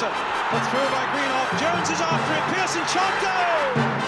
Pearson. Put through by Greenough. Jones is after it. Pearson shot, goal!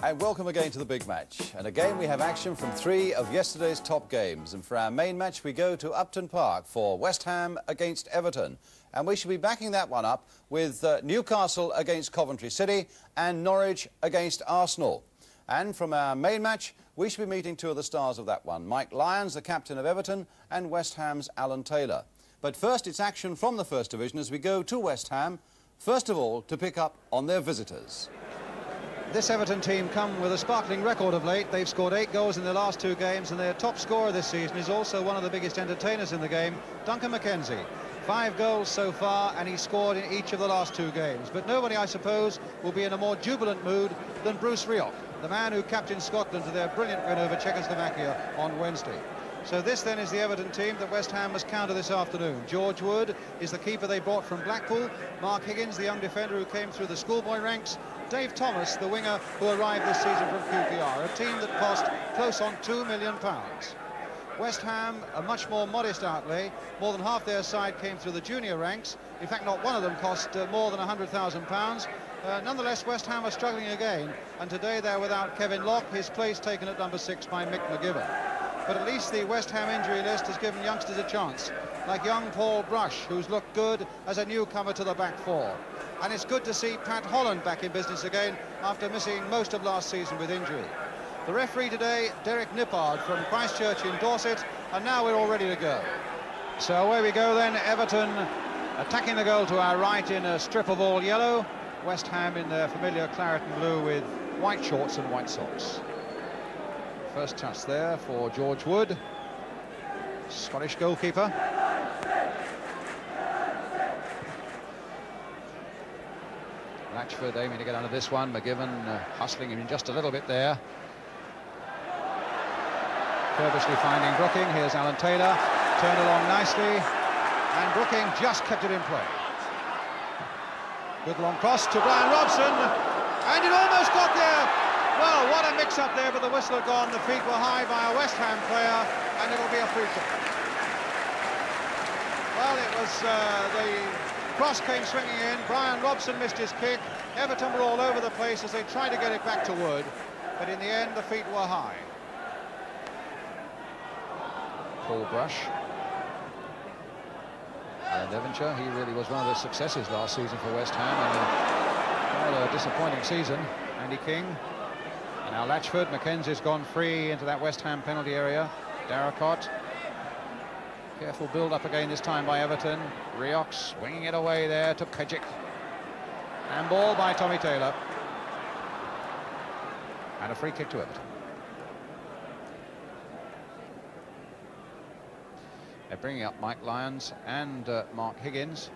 And welcome again to the big match. And again we have action from 3 of yesterday's top games. And for our main match we go to Upton Park for West Ham against Everton. And we should be backing that one up with Newcastle against Coventry City and Norwich against Arsenal. And from our main match we should be meeting 2 of the stars of that one, Mike Lyons, the captain of Everton, and West Ham's Alan Taylor. But first it's action from the First Division as we go to West Ham, first of all to pick up on their visitors. This Everton team come with a sparkling record of late. They've scored 8 goals in their last 2 games, and their top scorer this season is also one of the biggest entertainers in the game, Duncan McKenzie. 5 goals so far, and he scored in each of the last 2 games. But nobody, I suppose, will be in a more jubilant mood than Bruce Rioch, the man who captained Scotland to their brilliant win over Czechoslovakia on Wednesday. So this then is the Everton team that West Ham must counter this afternoon. George Wood is the keeper they brought from Blackpool. Mark Higgins, the young defender who came through the schoolboy ranks. Dave Thomas, the winger who arrived this season from QPR, a team that cost close on £2 million. West Ham, a much more modest outlay. More than half their side came through the junior ranks. In fact, not one of them cost more than £100,000. Nonetheless, West Ham are struggling again, and today they're without Kevin Locke, his place taken at number 6 by Mick McGibbon. But at least the West Ham injury list has given youngsters a chance, like young Paul Brush, who's looked good as a newcomer to the back 4. And it's good to see Pat Holland back in business again after missing most of last season with injury. The referee today, Derek Nippard from Christchurch in Dorset, and now we're all ready to go. So away we go then, Everton attacking the goal to our right in a strip of all yellow, West Ham in their familiar claret and blue with white shorts and white socks. First touch there for George Wood, Scottish goalkeeper. Latchford aiming to get under this one, McGibbon hustling him in just a little bit there. Curbishly finding Brooking, here's Alan Taylor, turned along nicely, and Brooking just kept it in play. Good long cross to Brian Robson, and it almost got there. Well, what a mix-up there, but the whistle had gone, the feet were high by a West Ham player, and it'll be a free kick. Well, it was the cross came swinging in, Brian Robson missed his kick, Everton were all over the place as they tried to get it back to Wood, but in the end the feet were high. Paul Brush. Alan Devonshire, he really was one of the successes last season for West Ham, and a disappointing season. Andy King. And now Latchford, Mackenzie's gone free into that West Ham penalty area. Darracott. Careful build-up again this time by Everton. Rioch swinging it away there to Pejic. And ball by Tommy Taylor. And a free kick to Everton. They're bringing up Mike Lyons and Mark Higgins.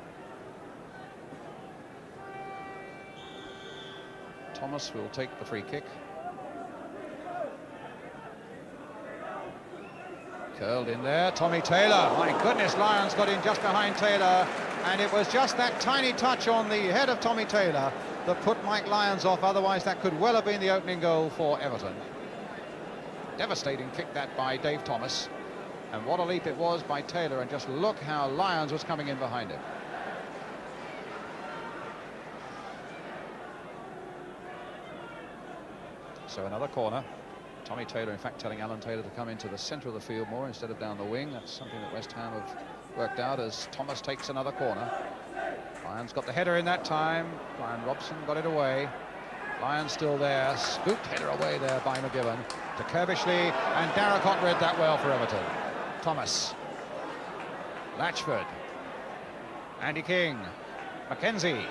Thomas will take the free kick. Curled in there, Tommy Taylor. My goodness, Lyons got in just behind Taylor, and it was just that tiny touch on the head of Tommy Taylor that put Mike Lyons off. Otherwise, that could well have been the opening goal for Everton. Devastating kick that by Dave Thomas. And what a leap it was by Taylor, and just look how Lyons was coming in behind him. So another corner. Tommy Taylor, in fact, telling Alan Taylor to come into the centre of the field more instead of down the wing. That's something that West Ham have worked out as Thomas takes another corner. Lyons got the header in that time. Brian Robson got it away. Lyons still there. Scooped header away there by McGibbon to Curbishley, and Darracott read that well for Everton. Thomas. Latchford. Andy King. Mackenzie.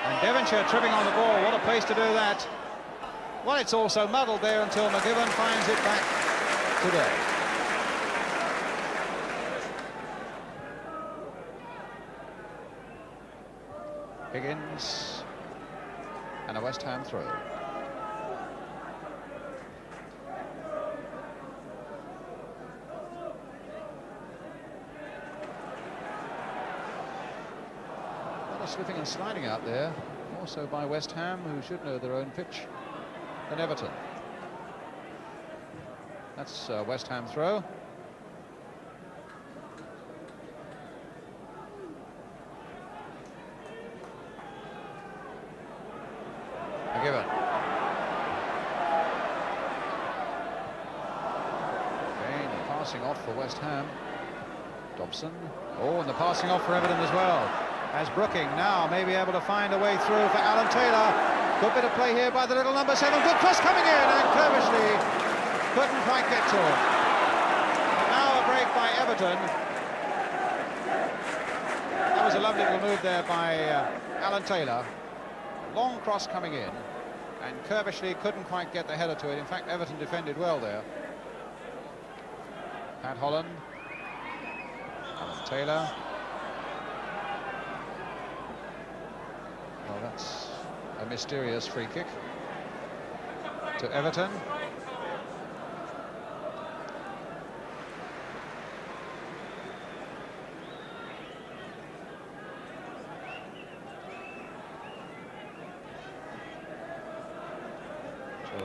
And Devonshire tripping on the ball. What a place to do that. Well, it's also muddled there until McGibbon finds it back today. Higgins. And a West Ham throw. A lot of slipping and sliding out there, more so by West Ham, who should know their own pitch, than Everton. That's a West Ham throw. Given. Again, the passing off for West Ham. Dobson. Oh, and the passing off for Everton as well. As Brooking now may be able to find a way through for Alan Taylor. Good bit of play here by the little number 7. Good cross coming in, and Coventry couldn't quite get to it. Now a break by Everton. That was a lovely little move there by Alan Taylor. Long cross coming in, and Coventry couldn't quite get the header to it. In fact, Everton defended well there. Pat Holland, Alan Taylor. Well, that's a mysterious free kick to Everton.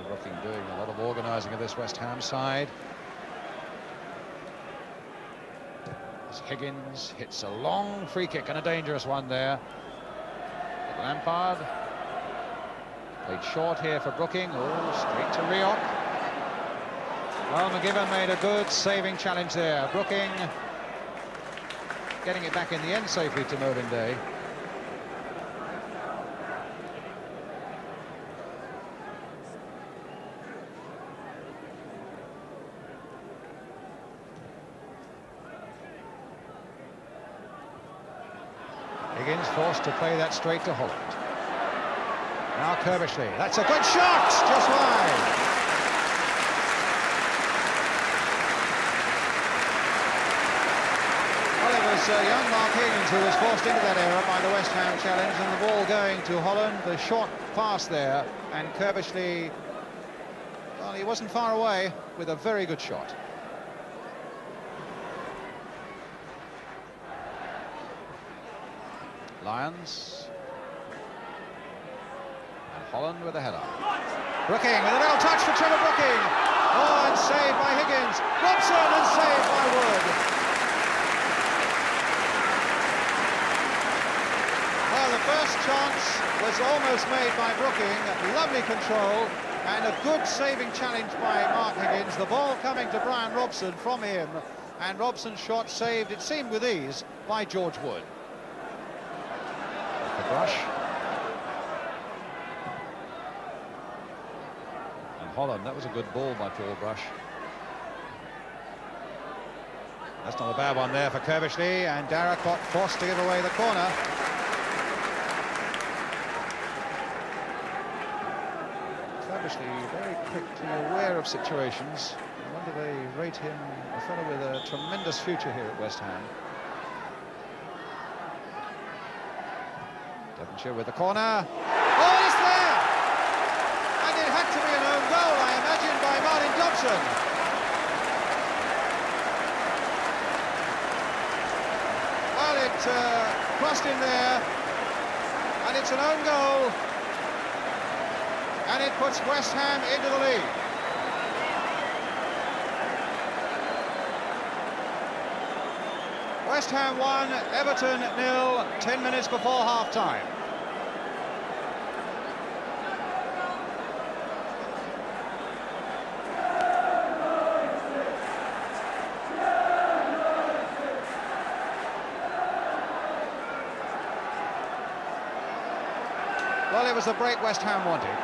Brooking doing a lot of organising of this West Ham side. As Higgins hits a long free kick, and a dangerous one there. Lampard played short here for Brooking. Oh, straight to Rioch. Well, McGibbon made a good saving challenge there. Brooking getting it back in the end safely to Mervyn Day. Higgins forced to play that straight to Holland. Now Coventry. That's a good shot, just wide. Well, it was young Mark Higgins who was forced into that error by the West Ham challenge, and the ball going to Holland. The short pass there, and Coventry, well, he wasn't far away with a very good shot. Lyons. And Holland with a header. Brooking with a little touch for Trevor Brooking. Oh, and saved by Higgins. Robson, and saved by Wood. Well, the first chance was almost made by Brooking. Lovely control and a good saving challenge by Mark Higgins. The ball coming to Brian Robson from him, and Robson's shot saved, it seemed with ease, by George Wood. Brush. And Holland, that was a good ball by Paul Brush. That's not a bad one there for Coventry, and Darracott forced to give away the corner. Coventry very quickly aware of situations. I wonder they rate him a fellow with a tremendous future here at West Ham. Devonshire with the corner. Oh, it's there! And it had to be an own goal, I imagine, by Martin Dobson. Well, it crossed in there, and it's an own goal, and it puts West Ham into the lead. West Ham 1, Everton 0, 10 minutes before half-time. Well, it was the break West Ham wanted.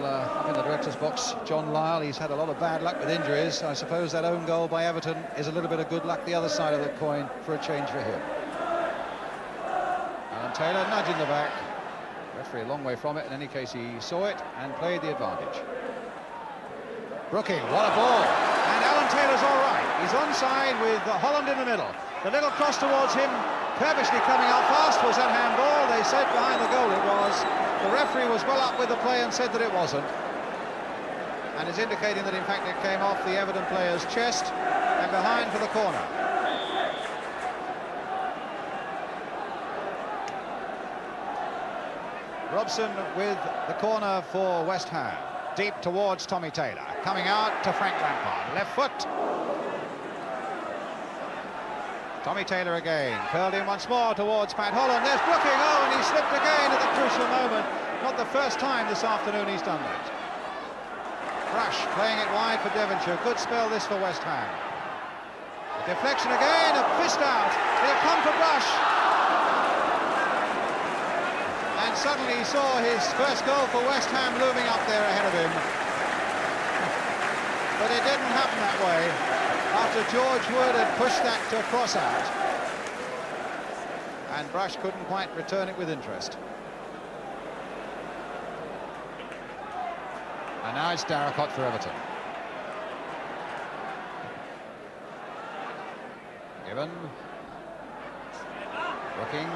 Up in the director's box, John Lyle, he's had a lot of bad luck with injuries. I suppose that own goal by Everton is a little bit of good luck the other side of the coin for a change for him. Taylor, nudge in the back. Referee a long way from it. In any case, he saw it and played the advantage. Brooking, what a ball. And Alan Taylor's all right. He's onside with Holland in the middle. The little cross towards him, Kerbishley coming out fast. Was that handball? They said behind the goal it was. The referee was well up with the play and said that it wasn't. And is indicating that in fact it came off the Everton player's chest and behind for the corner. Robson with the corner for West Ham. Deep towards Tommy Taylor. Coming out to Frank Lampard. Left foot. Tommy Taylor again. Curled in once more towards Pat Holland. There's Brooking. Oh, and he slipped again at the crucial moment. Not the first time this afternoon he's done that. Brush playing it wide for Devonshire. Good spell this for West Ham. A deflection again. A fist out. It'll come for Brush. And suddenly he saw his first goal for West Ham looming up there ahead of him. But it didn't happen that way after George Wood had pushed that to cross out. And Brush couldn't quite return it with interest. And now it's Darracott for Everton. Given. Looking.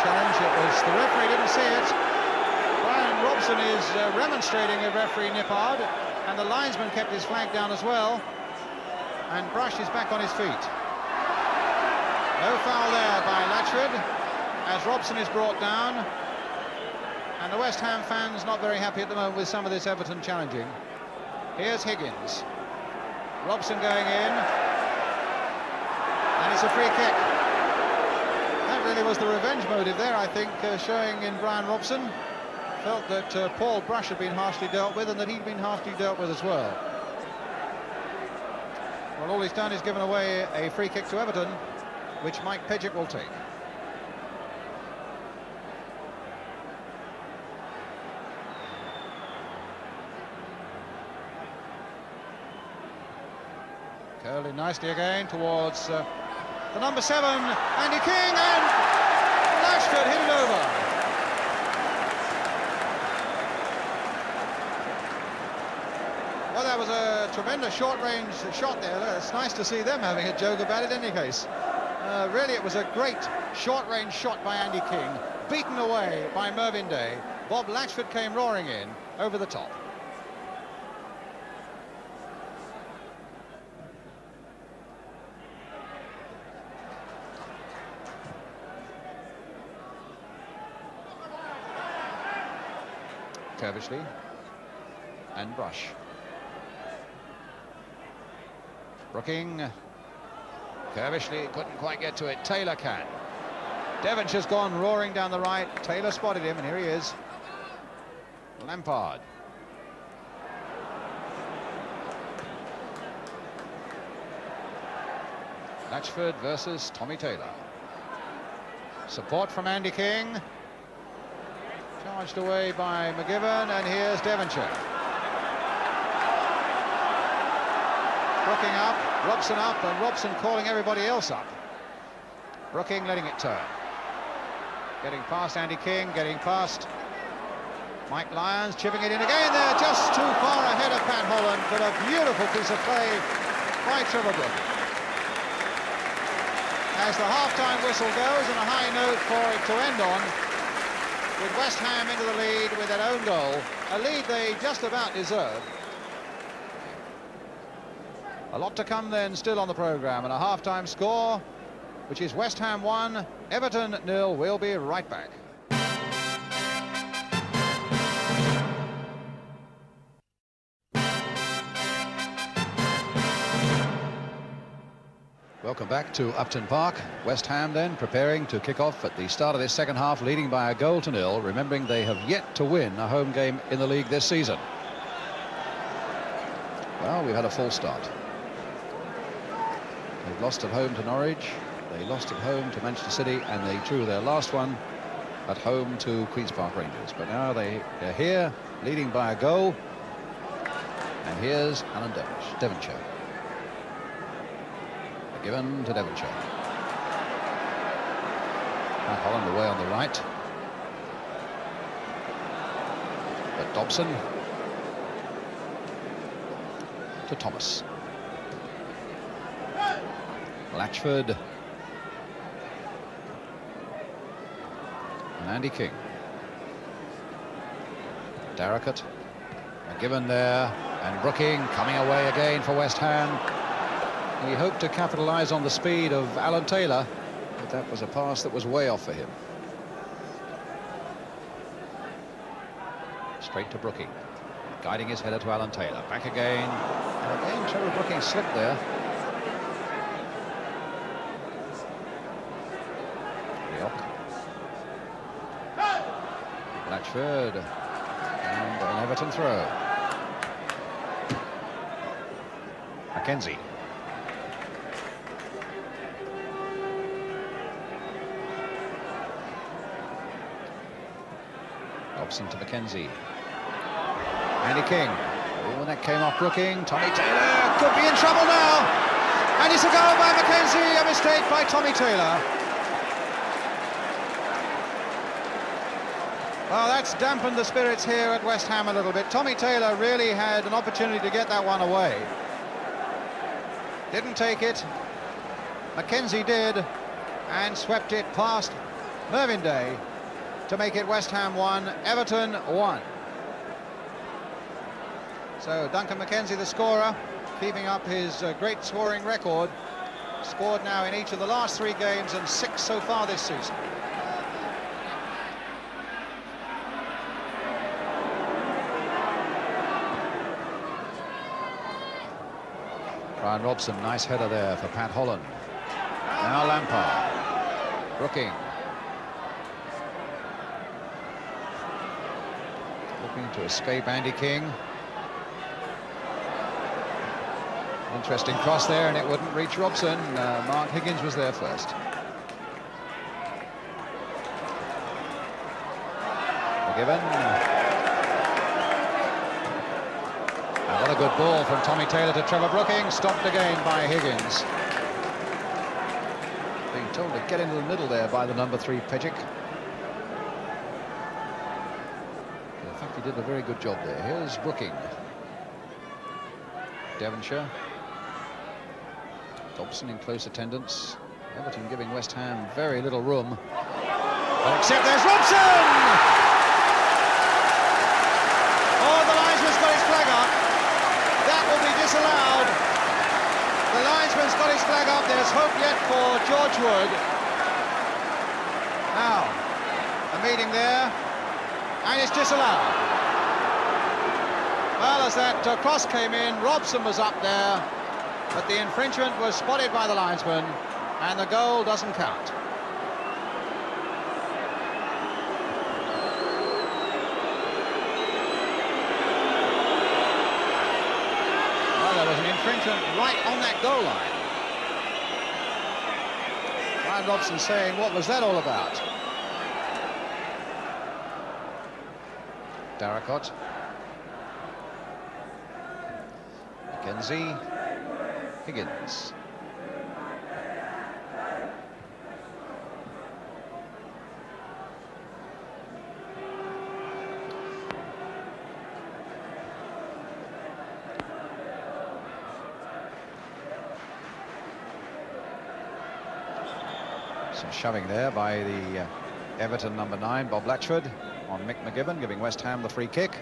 Challenge. It was the referee didn't see it. Brian Robson is remonstrating with referee Nippard, and the linesman kept his flag down as well. And Brush is back on his feet. No foul there by Latchford as Robson is brought down. And the West Ham fans not very happy at the moment with some of this Everton challenging. Here's Higgins. Robson going in. And it's a free kick. That really was the revenge motive there, I think, showing in Brian Robson. Felt that Paul Brush had been harshly dealt with and that he'd been harshly dealt with as well. Well, all he's done is given away a free kick to Everton, which Mike Pidgeot will take. Curling nicely again towards the number 7, Andy King, and Latchford hit it over. Well, that was a tremendous short-range shot there. It's nice to see them having a joke about it in any case. Really, it was a great short-range shot by Andy King, beaten away by Mervyn Day. Bob Latchford came roaring in over the top. Kerbishley and Brush. Brooking. Kerbishley couldn't quite get to it. Taylor can. Devonshire's gone roaring down the right. Taylor spotted him, and here he is. Lampard. Latchford versus Tommy Taylor. Support from Andy King. Charged away by McGivern, and here's Devonshire. Brooking up, Robson up, and Robson calling everybody else up. Brooking letting it turn. Getting past Andy King, getting past Mike Lyons, chipping it in again there, just too far ahead of Pat Holland, but a beautiful piece of play by Trevor Brooking. As the half-time whistle goes, and a high note for it to end on, with West Ham into the lead with their own goal, a lead they just about deserved. A lot to come then still on the programme, and a half-time score, which is West Ham 1, Everton 0. We'll be right back. Welcome back to Upton Park. West Ham then preparing to kick off at the start of this second half, leading by a goal to 0. Remembering they have yet to win a home game in the league this season. Well, we've had a false start. They've lost at home to Norwich, they lost at home to Manchester City, and they drew their last one at home to Queen's Park Rangers. But now they're here, leading by a goal. And here's Alan Devonshire. Given to Devonshire. Holland away on the right. But Dobson to Thomas. Latchford. And Andy King. Darricott. McGibbon there. And Brooking coming away again for West Ham. He hoped to capitalise on the speed of Alan Taylor, but that was a pass that was way off for him. Straight to Brooking, guiding his header to Alan Taylor. Back again, and again Trevor Brooking slipped there. Latchford, and an Everton throw. Mackenzie. Dobson to Mackenzie. Andy King. Oh, and that came off Brooking. Tommy Taylor could be in trouble now. And it's a goal by Mackenzie. A mistake by Tommy Taylor. Well, that's dampened the spirits here at West Ham a little bit. Tommy Taylor really had an opportunity to get that one away. Didn't take it. Mackenzie did, and swept it past Mervyn Day to make it West Ham 1, Everton 1. So Duncan Mackenzie, the scorer, keeping up his great scoring record. Scored now in each of the last 3 games and 6 so far this season. Brian Robson, nice header there for Pat Holland. Now Lampard. Brooking. Looking to escape Andy King. Interesting cross there, and it wouldn't reach Robson. Mark Higgins was there first. McGibbon. And what a good ball from Tommy Taylor to Trevor Brooking. Stopped again by Higgins. Being told to get into the middle there by the number 3 Pejic. In fact, he did a very good job there. Here's Brooking. Devonshire. Dobson in close attendance. Everton giving West Ham very little room. But except there's Robson! Oh, the linesman's got his flag up. That will be disallowed. The linesman's got his flag up. There's hope yet for George Wood. Now, a meeting there, and it's disallowed. Well, as that cross came in, Robson was up there, but the infringement was spotted by the linesman, and the goal doesn't count. Well, there was an infringement right on that goal line. Brian Robson saying, what was that all about? Darricott. Mackenzie. Higgins. Some shoving there by the Everton number 9, Bob Latchford, on Mick McGibbon, giving West Ham the free kick.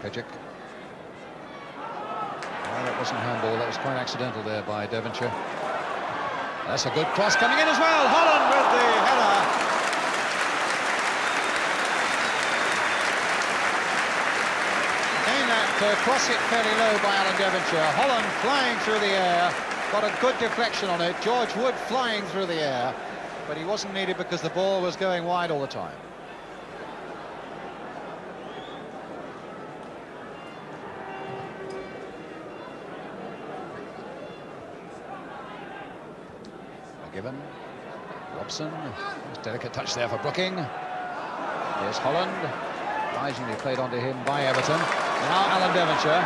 Pejic. Well, that wasn't handball, that was quite accidental there by Devonshire. That's a good cross coming in as well. Holland with the header. Again, that cross hit fairly low by Alan Devonshire. Holland flying through the air, got a good deflection on it. George Wood flying through the air, but he wasn't needed because the ball was going wide all the time. McGibbon, Robson, delicate touch there for Brooking. Here's Holland, surprisingly played onto him by Everton. Now Alan Devonshire,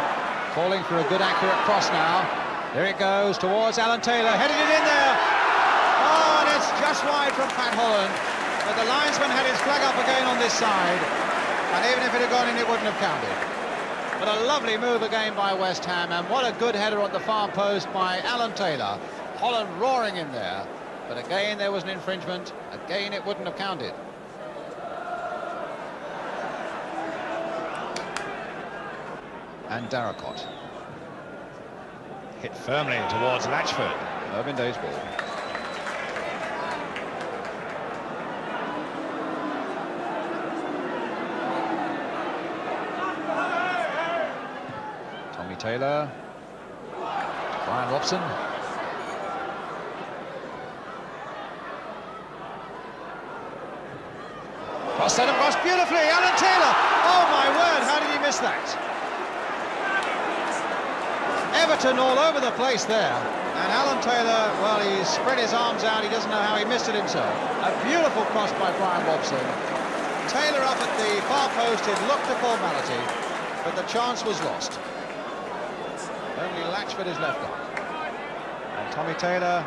calling for a good accurate cross now. There it goes towards Alan Taylor, headed it in there. Oh, and it's just wide from Pat Holland. But the linesman had his flag up again on this side, and even if it had gone in, it wouldn't have counted. But a lovely move again by West Ham, and what a good header at the far post by Alan Taylor. Holland roaring in there, but again there was an infringement. Again it wouldn't have counted. And Darracott hit firmly towards Latchford. Irvin Day's ball. Tommy Taylor, Brian Robson. Cross set across beautifully, Alan Taylor. Oh my word, how did he miss that? Everton all over the place there, and Alan Taylor, well, he's spread his arms out, he doesn't know how he missed it himself. A beautiful cross by Brian Robson. Taylor up at the far post, it looked a formality, but the chance was lost. Only Latchford is left on. And Tommy Taylor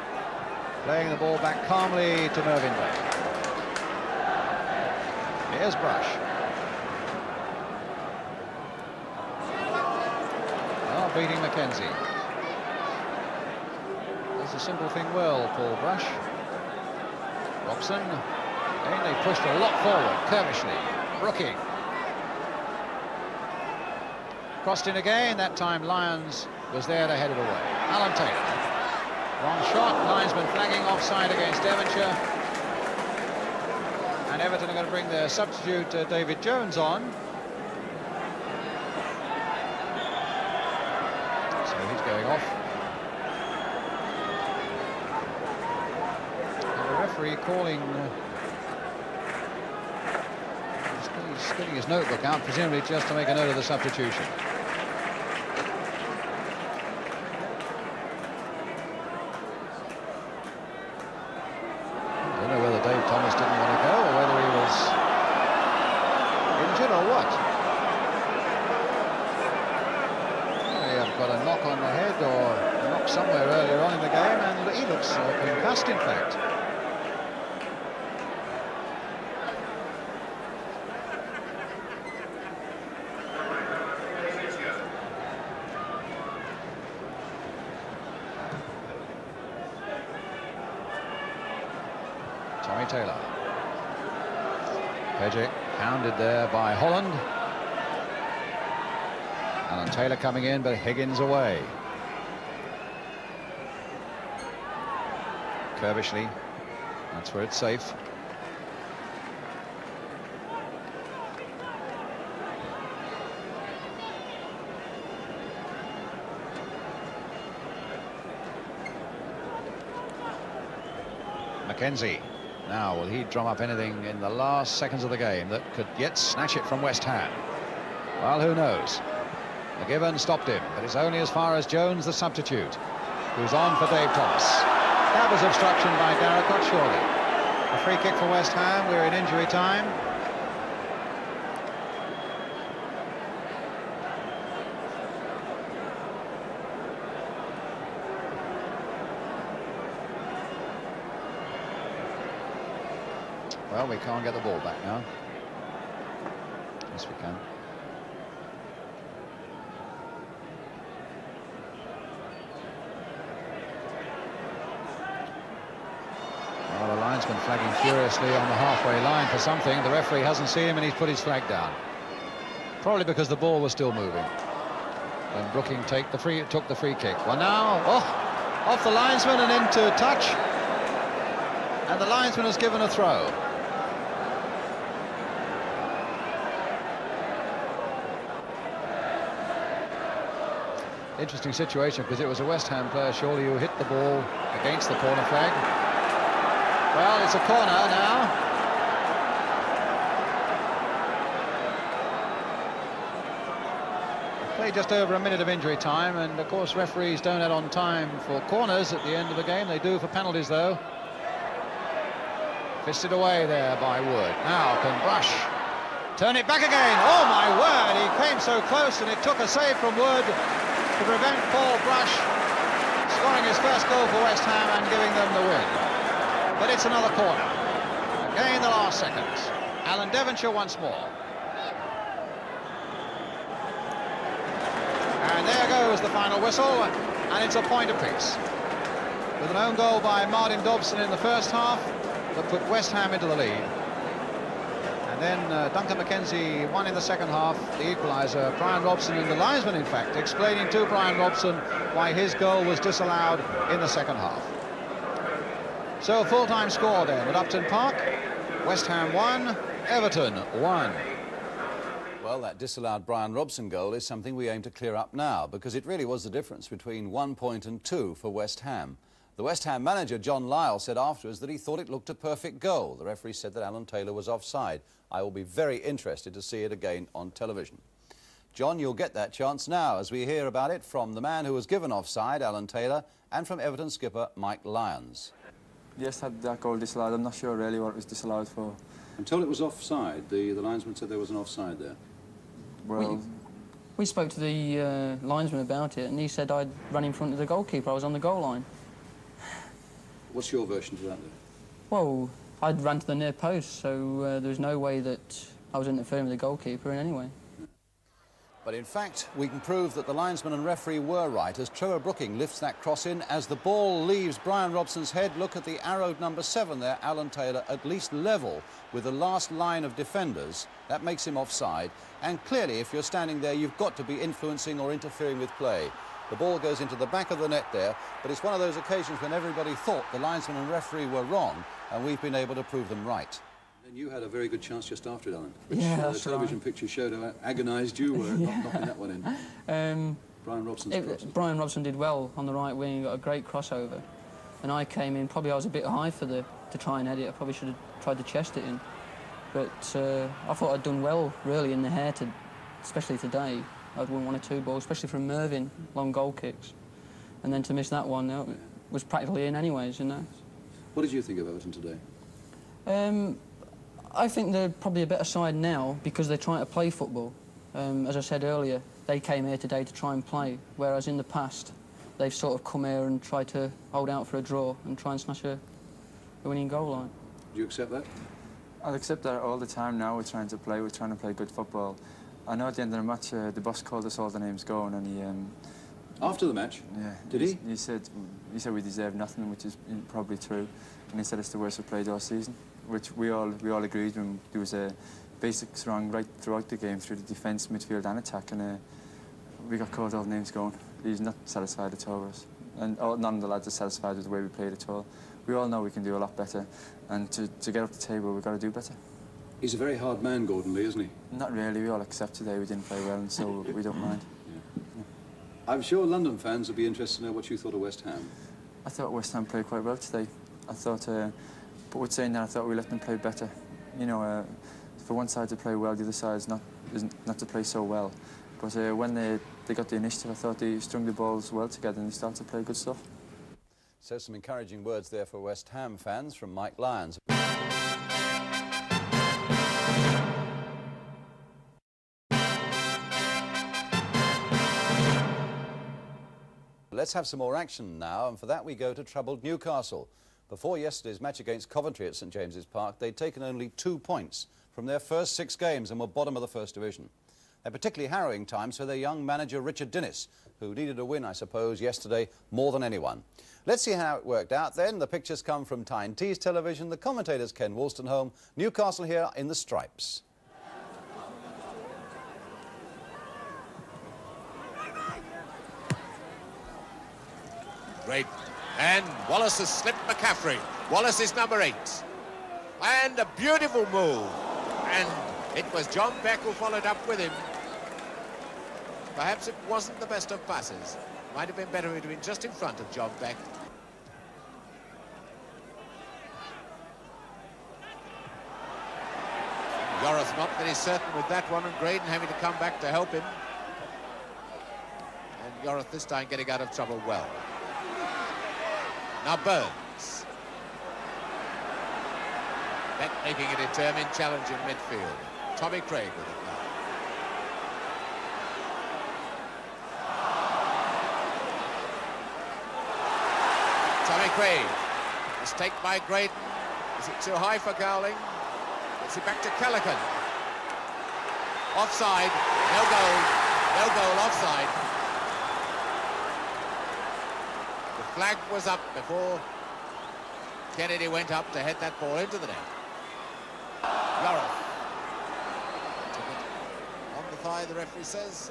playing the ball back calmly to Mervyn Day. Here's Brush. Beating Mackenzie. Does the simple thing well, Paul Brush. Robson. Again, they pushed a lot forward. Curvishly. Brooking. Crossed in again. That time Lyons was there to head it away. Alan Taylor. Long shot. Linesman flagging offside against Devonshire. And Everton are going to bring their substitute David Jones on. Going off. And the referee calling. He's getting his notebook out, presumably just to make a note of the substitution. I don't know whether Dave Thomas didn't want to go or whether he was injured or what. Got a knock on the head or a knock somewhere earlier on in the game, and he looks concussed, in fact. Tommy Taylor. Pejic hounded there by Holland. Alan Taylor coming in, but Higgins away. Curvishly, that's where it's safe. Mackenzie. Now, will he drum up anything in the last seconds of the game that could yet snatch it from West Ham? Well, who knows? McGibbon stopped him, but it's only as far as Jones, the substitute, who's on for Dave Thomas. That was obstruction by Darracott, surely. A free kick for West Ham. We're in injury time. Well, we can't get the ball back now. Yes, we can. Well, the linesman flagging furiously on the halfway line for something. The referee hasn't seen him and he's put his flag down. Probably because the ball was still moving. And Brooking took the free kick. Well, now, off the linesman and into touch. And the linesman has given a throw. Interesting situation, because it was a West Ham player, surely, who hit the ball against the corner flag. Well, it's a corner now. Played just over a minute of injury time, and of course referees don't add on time for corners at the end of the game. They do for penalties, though. Fisted away there by Wood. Now can Brush turn it back again. Oh my word, he came so close, and it took a save from Wood to prevent Paul Brush scoring his first goal for West Ham and giving them the win. But it's another corner. Again the last seconds. Alan Devonshire once more. And there goes the final whistle, and it's a point apiece. With an own goal by Martin Dobson in the first half that put West Ham into the lead. And then Duncan McKenzie won in the second half, the equaliser. Brian Robson, and the linesman, in fact, explaining to Brian Robson why his goal was disallowed in the second half. So a full-time score then at Upton Park. West Ham 1, Everton 1. Well, that disallowed Brian Robson goal is something we aim to clear up now, because it really was the difference between 1 point and 2 for West Ham. The West Ham manager, John Lyles, said afterwards that he thought it looked a perfect goal. The referee said that Alan Taylor was offside. I will be very interested to see it again on television. John, you'll get that chance now as we hear about it from the man who was given offside, Alan Taylor, and from Everton skipper Mike Lyons. Yes, had that goal disallowed. I'm not sure really what it was disallowed for. Until it was offside, the linesman said there was an offside there. Well, we spoke to the linesman about it, and he said I'd run in front of the goalkeeper. I was on the goal line. What's your version to that, then? Well, I'd run to the near post, so there was no way that I was interfering with the goalkeeper in any way. But in fact, we can prove that the linesman and referee were right as Trevor Brooking lifts that cross in. As the ball leaves Brian Robson's head, look at the arrowed number 7 there, Alan Taylor, at least level with the last line of defenders. That makes him offside. And clearly, if you're standing there, you've got to be influencing or interfering with play. The ball goes into the back of the net there, but it's one of those occasions when everybody thought the linesman and referee were wrong, and we've been able to prove them right. And you had a very good chance just after it, Alan. Which, yeah, the television picture showed how agonised you were at not knocking that one in. Brian Robson's cross. Brian Robson did well on the right wing, got a great crossover. And I came in, probably I was a bit high to try and head it. I probably should have tried to chest it in. But I thought I'd done well, really, in the hair, especially today. I'd won 1 or 2 balls, especially from Mervyn, long goal kicks. And then to miss that one, it was practically in anyways, you know. What did you think of Everton today? I think they're probably a better side now because they're trying to play football. As I said earlier, they came here today to try and play, whereas in the past, they've sort of come here and tried to hold out for a draw and try and smash a winning goal line. Do you accept that? I'll accept that all the time now. We're trying to play good football. I know at the end of the match, the boss called us all the names going, and he... After the match? Yeah. Did he? He said we deserve nothing, which is probably true. And he said it's the worst we've played all season, which we all agreed when there was a basics wrong right throughout the game, through the defence, midfield and attack, and we got called all the names going. He's not satisfied at all with us. And none of the lads are satisfied with the way we played at all. We all know we can do a lot better, and to get up the table, we've got to do better. He's a very hard man, Gordon Lee, isn't he? Not really. We all accept today we didn't play well, and so we don't mind. Yeah. I'm sure London fans would be interested to know what you thought of West Ham. I thought West Ham played quite well today. I thought, but with saying that, I thought we let them play better. You know, for one side to play well, the other side is not to play so well. But when they got the initiative, I thought they strung the balls well together and they started to play good stuff. So some encouraging words there for West Ham fans from Mike Lyons. Let's have some more action now, and for that we go to troubled Newcastle. Before yesterday's match against Coventry at St James's Park, they'd taken only 2 points from their first 6 games and were bottom of the First Division. A particularly harrowing times for their young manager Richard Dinnis, who needed a win, I suppose, yesterday more than anyone. Let's see how it worked out then. The pictures come from Tyne Tees Television. The commentators Ken Wolstenholme. Newcastle here in the stripes. Great. And Wallace has slipped McCaffrey. Wallace is number 8. And a beautiful move. And it was John Beck who followed up with him. Perhaps it wasn't the best of passes. Might have been better if it had been just in front of John Beck. Yorath not very certain with that one, and Graydon having to come back to help him. And Yorath this time getting out of trouble well. Now Burns. Beck making a determined challenge in midfield. Tommy Craig with it now. Tommy Craig. Mistake by Graydon. Is it too high for Gowling? Gets it back to Callaghan. Offside. No goal. No goal. Offside. The flag was up before Kennedy went up to head that ball into the net. Yarrow. Took it on the thigh, the referee says.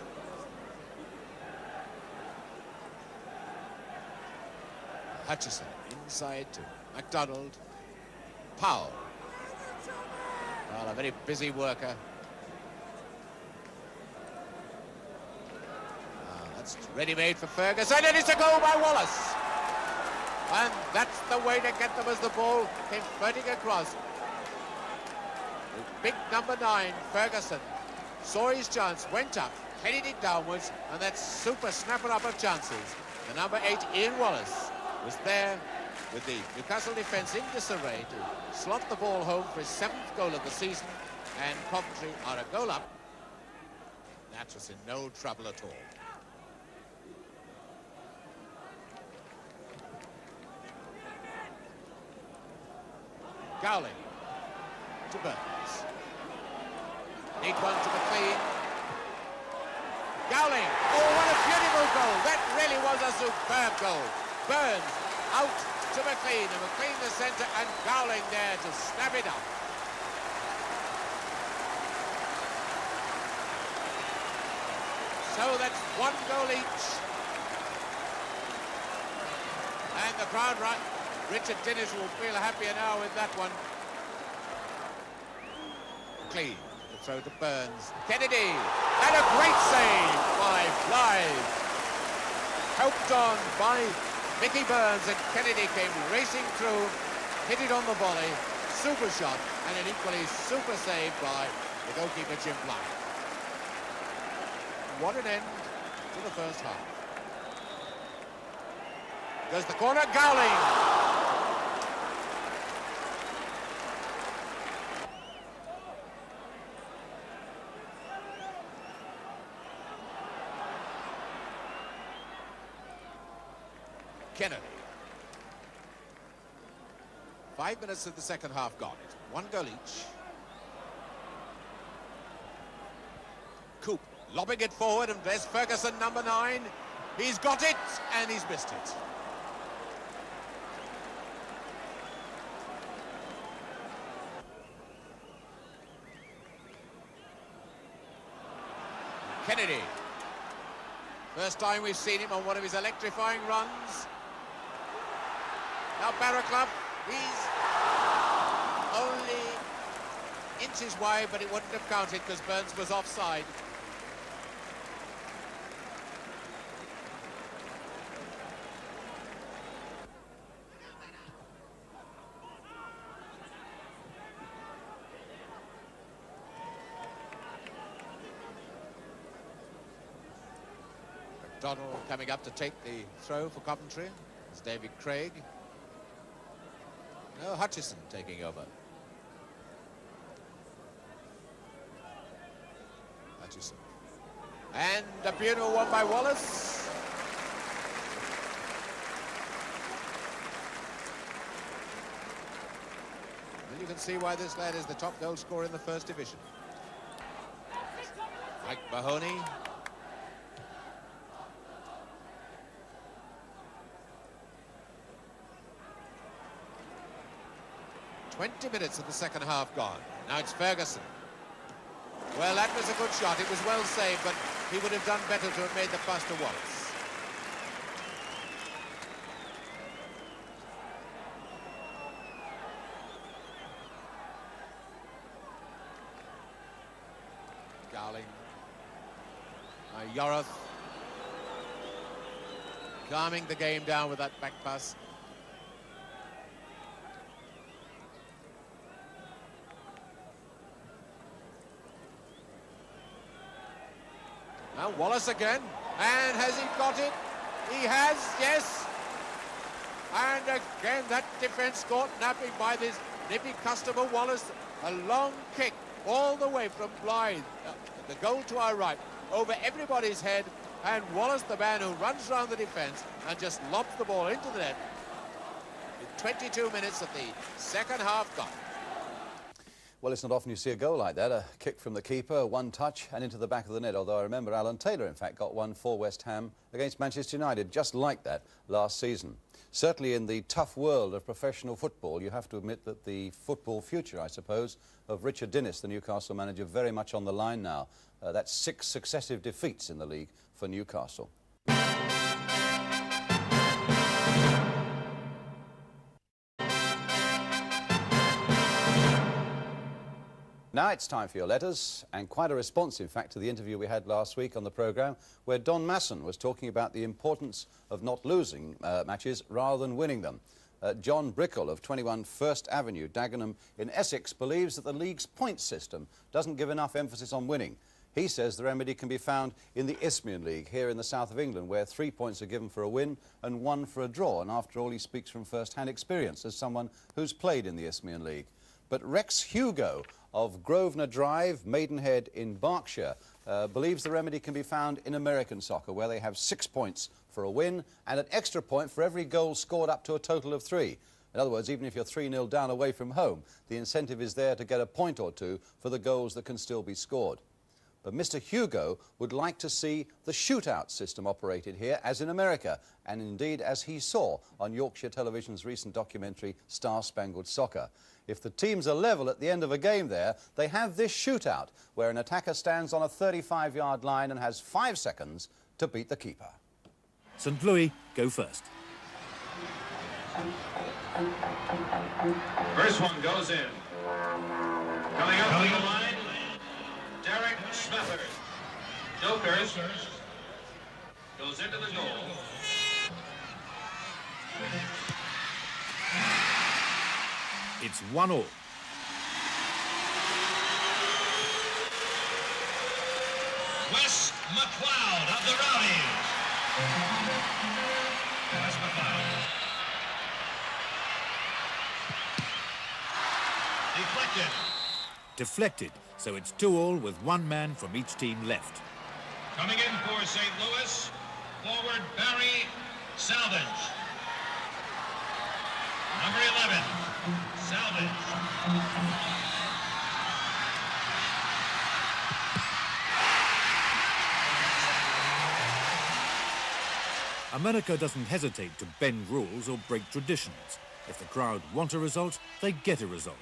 Hutchison inside to MacDonald. Powell. Well, a very busy worker. That's ready-made for Ferguson, and it's a goal by Wallace. And that's the way to get them as the ball came floating across. The big number 9, Ferguson, saw his chance, went up, headed it downwards, and that super snapper-up of chances. The number 8, Ian Wallace, was there with the Newcastle defence in disarray to slot the ball home for his 7th goal of the season, and Coventry are a goal up. That was in no trouble at all. Gowling to Burns. Need one to McLean. Gowling. Oh, what a beautiful goal. That really was a superb goal. Burns out to McLean, and McLean the centre, and Gowling there to snap it up. So that's 1 goal each. And the crowd, right, Richard Dennis will feel happier now with that one. McLean, the throw to Burns. Kennedy, and a great save by Lyons. Helped on by Mickey Burns, and Kennedy came racing through, hit it on the volley, super shot, and an equally super save by the goalkeeper Jim Black. What an end to the first half. Goes the corner, Gowling. Kennedy. 5 minutes of the second half gone. It's 1 goal each. Coop lobbing it forward, and there's Ferguson, number 9. He's got it, and he's missed it. Kennedy. First time we've seen him on one of his electrifying runs. Now Barraclough, he's only inches wide, but it wouldn't have counted because Burns was offside. McDonald coming up to take the throw for Coventry. It's David Craig. No, Hutchison taking over. Hutchison. And a beautiful one by Wallace. And you can see why this lad is the top goal scorer in the first division. Mike Mahoney. "20 minutes of the second half gone. Now it's Ferguson. Well, that was a good shot. It was well saved, but he would have done better to have made the pass to Wallace. Gowling. Yoroth. Calming the game down with that back pass. Now Wallace again, and has he got it? He has, yes. And again, that defence caught napping by this nippy customer Wallace, a long kick all the way from Lyons, the goal to our right, over everybody's head, and Wallace, the man who runs round the defence and just lobs the ball into the net. With 22 minutes of the second half gone. Well, it's not often you see a goal like that, a kick from the keeper, one touch and into the back of the net, although I remember Alan Taylor, in fact, got one for West Ham against Manchester United, just like that last season. Certainly in the tough world of professional football, you have to admit that the football future, I suppose, of Richard Dinnis, the Newcastle manager, very much on the line now. That's 6 successive defeats in the league for Newcastle. Now it's time for your letters, and quite a response, in fact, to the interview we had last week on the programme, where Don Masson was talking about the importance of not losing matches rather than winning them. John Brickle of 21 First Avenue, Dagenham in Essex, believes that the league's point system doesn't give enough emphasis on winning. He says the remedy can be found in the Isthmian League here in the south of England, where 3 points are given for a win and 1 for a draw. And after all, he speaks from first-hand experience as someone who's played in the Isthmian League. But Rex Hugo of Grosvenor Drive, Maidenhead in Berkshire, believes the remedy can be found in American soccer, where they have 6 points for a win and an extra point for every goal scored up to a total of 3. In other words, even if you're 3-0 down away from home, the incentive is there to get a point or two for the goals that can still be scored. But Mr. Hugo would like to see the shootout system operated here, as in America, and indeed as he saw on Yorkshire Television's recent documentary, Star Spangled Soccer. If the teams are level at the end of a game there, they have this shootout, where an attacker stands on a 35-yard line and has 5 seconds to beat the keeper. St. Louis go first. First one goes in. Coming up on the line, Derek Smethurst. Jokers goes into the goal. It's 1-1. Wes McLeod of the Rowdies. Wes McLeod. Deflected. Deflected, so it's 2-2 with 1 man from each team left. Coming in for St. Louis, forward Barry Salvage. Number 11, Salvage. America doesn't hesitate to bend rules or break traditions. If the crowd want a result, they get a result.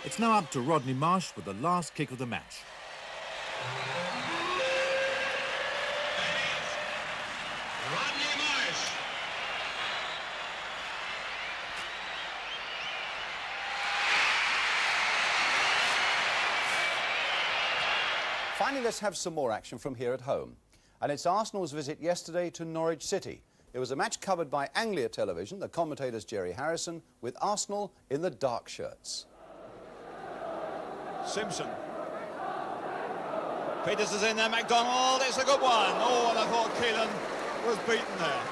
It's now up to Rodney Marsh with the last kick of the match. Rodney Marsh. Finally, let's have some more action from here at home. And it's Arsenal's visit yesterday to Norwich City. It was a match covered by Anglia Television, the commentator's Jerry Harrison, with Arsenal in the dark shirts. Simpson. Peters is in there, MacDonald, it's a good one. Oh, and I thought Keelan was beaten there.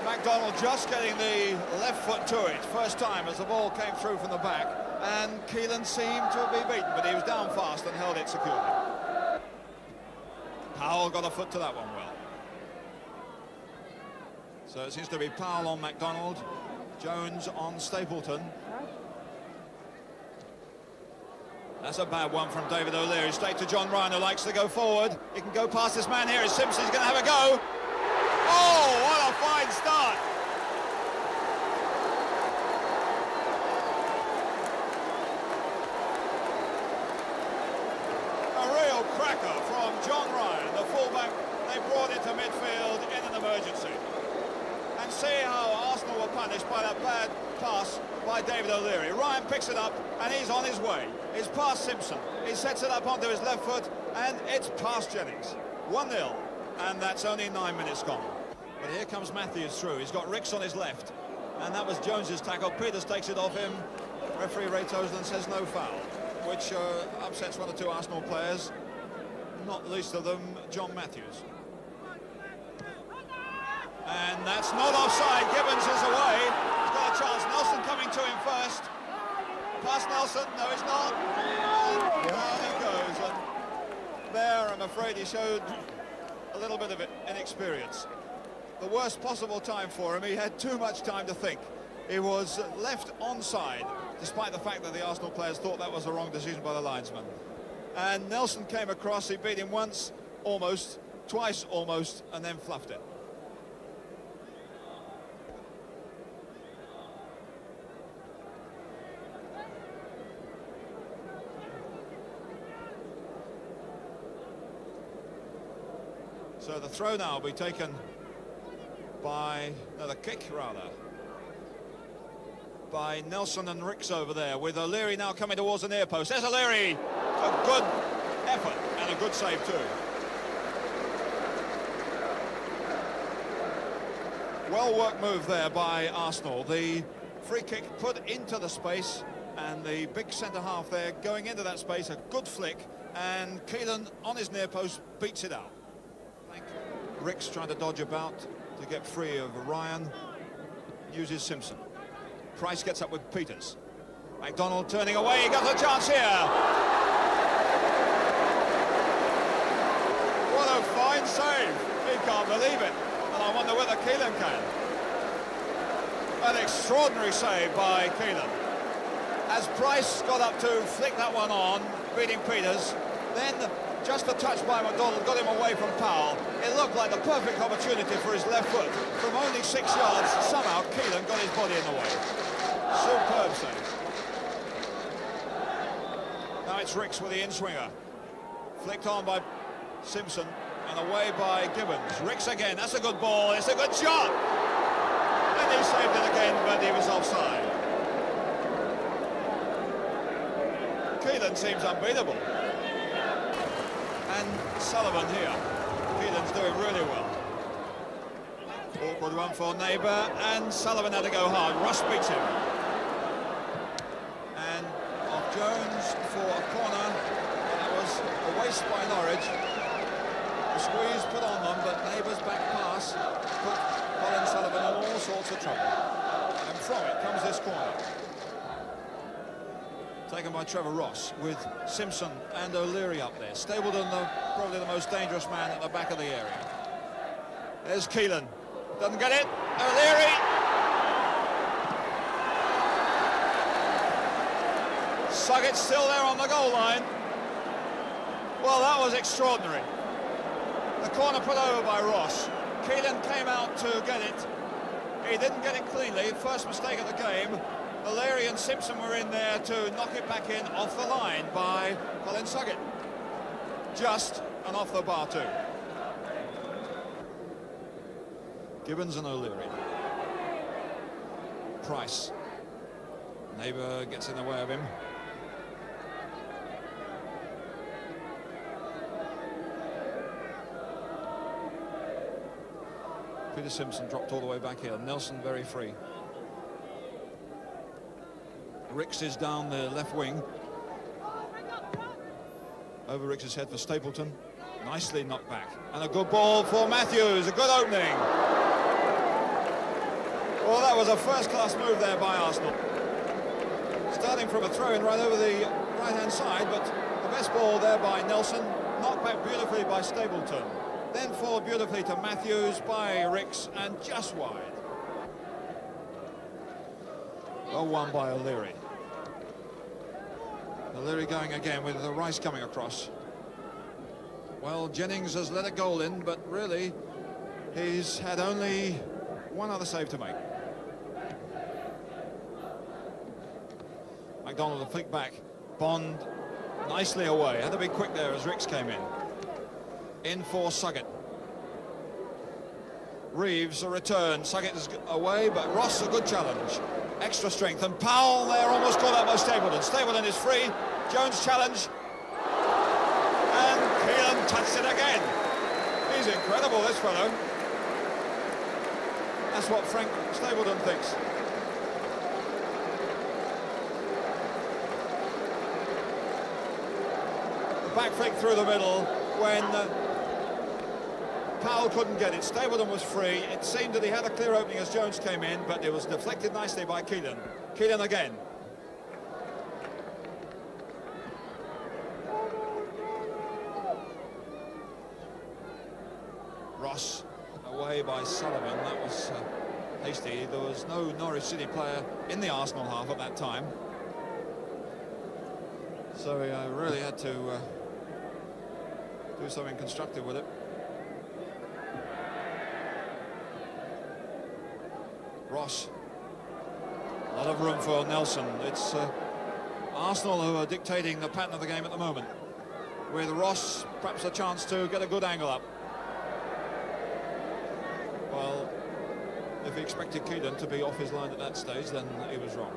MacDonald just getting the left foot to it, first time as the ball came through from the back, and Keelan seemed to be beaten, but he was down fast and held it securely. Powell got a foot to that one well. So it seems to be Powell on MacDonald, Jones on Stapleton. That's a bad one from David O'Leary. Straight to John Ryan, who likes to go forward. He can go past this man here. It's Simpson. He's going to have a go. Oh, what a fine start. A real cracker from John Ryan, the fullback. They brought into midfield in an emergency. And see how Arsenal were punished by that bad pass by David O'Leary. Ryan picks it up and he's on his way. It's past Simpson. He sets it up onto his left foot and it's past Jennings. 1-0, and that's only 9 minutes gone. But here comes Matthews through. He's got Ricks on his left, and that was Jones's tackle. Peters takes it off him. Referee Ray Toseland says no foul, which upsets 1 or 2 Arsenal players, not least of them John Matthews. And that's not offside. Gibbons is away. He's got a chance. Nelson coming to him first. past Nelson. No, he's not. And down he goes. And there, I'm afraid he showed a little bit of inexperience. The worst possible time for him. He had too much time to think. He was left onside, despite the fact that the Arsenal players thought that was a wrong decision by the linesman. And Nelson came across, he beat him once, almost, twice almost, and then fluffed it. So the throw now will be taken by, no, the kick rather, by Nelson and Ricks over there, with O'Leary now coming towards the near post. There's O'Leary, a good effort and a good save too. Well worked move there by Arsenal. The free kick put into the space, and the big centre half there going into that space, a good flick, and Keelan on his near post beats it out. Ricks trying to dodge about to get free of Ryan, uses Simpson. Price gets up with Peters. McDonald turning away, he got a chance here. What a fine save. He can't believe it. And I wonder whether Keelan can. An extraordinary save by Keelan. As Price got up to flick that one on, beating Peters, then just a touch by McDonald got him away from Powell. It looked like the perfect opportunity for his left foot. From only 6 yards, somehow Keelan got his body in the way. Superb save. Now it's Ricks with the in-swinger. Flicked on by Simpson and away by Gibbons. Ricks again, that's a good ball, it's a good shot! And he saved it again, but he was offside. Keelan seems unbeatable. And Sullivan here. Keelan's doing really well. Awkward one for Neighbour, and Sullivan had to go hard. Ross beats him. And off Jones for a corner. That was a waste by Norwich. The squeeze put on them, but Neighbour's back pass put Colin Sullivan in all sorts of trouble. And from it comes this corner. Taken by Trevor Ross, with Simpson and O'Leary up there. Stapleton, probably the most dangerous man at the back of the area. There's Keelan. Doesn't get it. O'Leary. Suggett's still there on the goal line. Well, that was extraordinary. The corner put over by Ross. Keelan came out to get it. He didn't get it cleanly. First mistake of the game. O'Leary and Simpson were in there to knock it back in off the line by Colin Sugget. Just and off the bar too. Gibbons and O'Leary. Price. Neighbour gets in the way of him. Peter Simpson dropped all the way back here. Nelson very free. Ricks is down the left wing. Over Ricks's head for Stapleton. Nicely knocked back. And a good ball for Matthews. A good opening. Well, that was a first-class move there by Arsenal. Starting from a throw-in right over the right-hand side, but the best ball there by Nelson. Knocked back beautifully by Stapleton. Then forward beautifully to Matthews by Ricks, and just wide. Well won by O'Leary. O'Leary going again with the Rice coming across. Well, Jennings has let a goal in, but really he's had only one other save to make. McDonald a flick back. Bond nicely away. Had to be quick there as Ricks came in. In for Sugget. Reeves a return. Sugget is away, but Ross a good challenge. Extra strength, and Powell there almost caught out by Stapleton. Stapleton is free. Jones challenge. And Keelan touched it again. He's incredible, this fellow. That's what Frank Stapleton thinks. The back flick through the middle when Powell couldn't get it. Stapleton was free. It seemed that he had a clear opening as Jones came in, but it was deflected nicely by Keelan. Keelan again. play by Sullivan. That was hasty. There was no Norwich City player in the Arsenal half at that time. So he really had to do something constructive with it. Ross. A lot of room for Nelson. It's Arsenal who are dictating the pattern of the game at the moment, with Ross perhaps a chance to get a good angle up. Well, if he expected Keelan to be off his line at that stage, then he was wrong.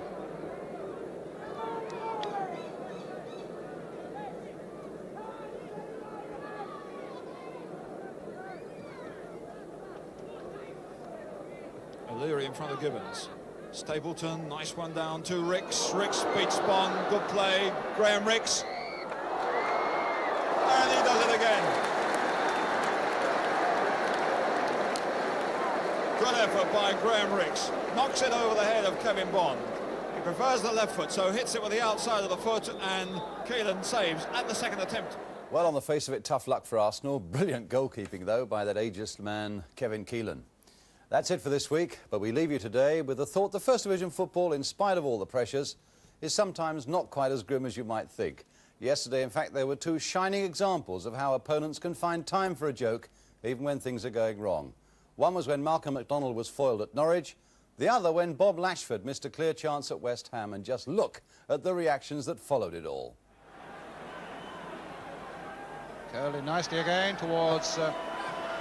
O'Leary in front of Gibbons. Stapleton, nice one down to Ricks. Ricks beats Bond, good play. Graham Ricks. And he does it again. Good effort by Graham Ricks. Knocks it over the head of Kevin Bond. He prefers the left foot, so hits it with the outside of the foot, and Keelan saves at the second attempt. Well, on the face of it, tough luck for Arsenal. Brilliant goalkeeping, though, by that ageist man, Kevin Keelan. That's it for this week, but we leave you today with the thought that First Division football, in spite of all the pressures, is sometimes not quite as grim as you might think. Yesterday, in fact, there were two shining examples of how opponents can find time for a joke, even when things are going wrong. One was when Malcolm MacDonald was foiled at Norwich, the other when Bob Lashford missed a clear chance at West Ham, and just look at the reactions that followed it all. Curling nicely again towards the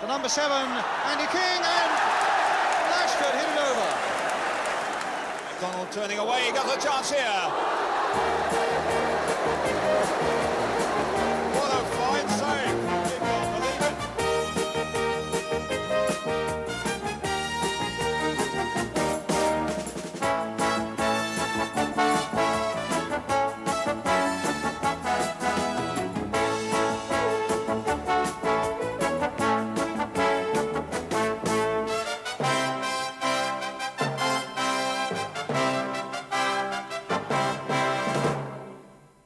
number 7, Andy King, and Lashford hit it over. MacDonald turning away, he got a chance here.